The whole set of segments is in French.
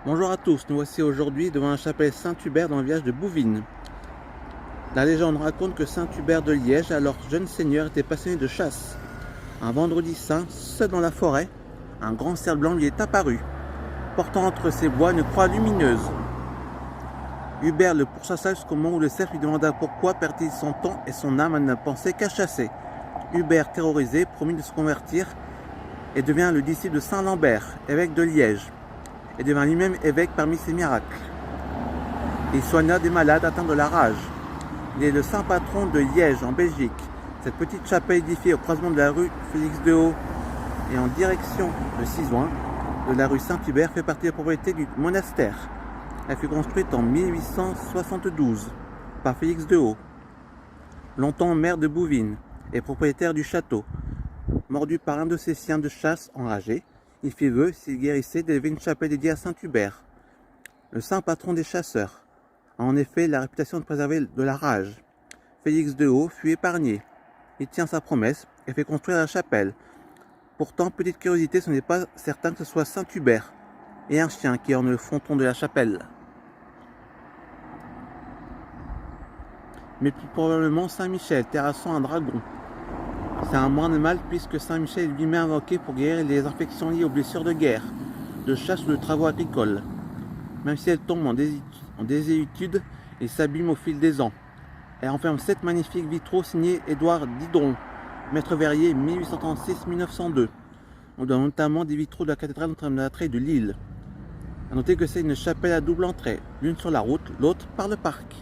Bonjour à tous, nous voici aujourd'hui devant la chapelle Saint-Hubert dans le village de Bouvines. La légende raconte que Saint-Hubert de Liège, alors jeune seigneur, était passionné de chasse. Un vendredi saint, seul dans la forêt, un grand cerf blanc lui est apparu, portant entre ses bois une croix lumineuse. Hubert le pourchassa jusqu'au moment où le cerf lui demanda pourquoi perdait-il son temps et son âme à ne penser qu'à chasser. Hubert, terrorisé, promit de se convertir et devient le disciple de Saint Lambert, évêque de Liège, et devint lui-même évêque parmi ses miracles. Il soigna des malades atteints de la rage. Il est le saint patron de Liège, en Belgique. Cette petite chapelle édifiée au croisement de la rue Félix Dehaut et en direction de Cisoing, de la rue Saint-Hubert, fait partie de la propriété du monastère. Elle fut construite en 1872 par Félix Dehaut, longtemps maire de Bouvines et propriétaire du château. Mordu par un de ses chiens de chasse enragés, il fit vœu, s'il guérissait, d'élever une chapelle dédiée à Saint-Hubert, le saint patron des chasseurs. A en effet la réputation de préserver de la rage. Félix Dehaut fut épargné. Il tient sa promesse et fait construire la chapelle. Pourtant, petite curiosité, ce n'est pas certain que ce soit Saint-Hubert et un chien qui orne le fronton de la chapelle, mais plus probablement Saint-Michel, terrassant un dragon. C'est un moine mal puisque Saint-Michel est lui-même invoqué pour guérir les infections liées aux blessures de guerre, de chasse ou de travaux agricoles. Même si elle tombe en désuétude et s'abîme au fil des ans. Elle renferme 7 magnifiques vitraux signés Édouard Didron, maître verrier 1836-1902. On doit notamment des vitraux de la cathédrale Notre-Dame-de-la-Treille de Lille. A noter que c'est une chapelle à double entrée, l'une sur la route, l'autre par le parc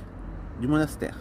du monastère.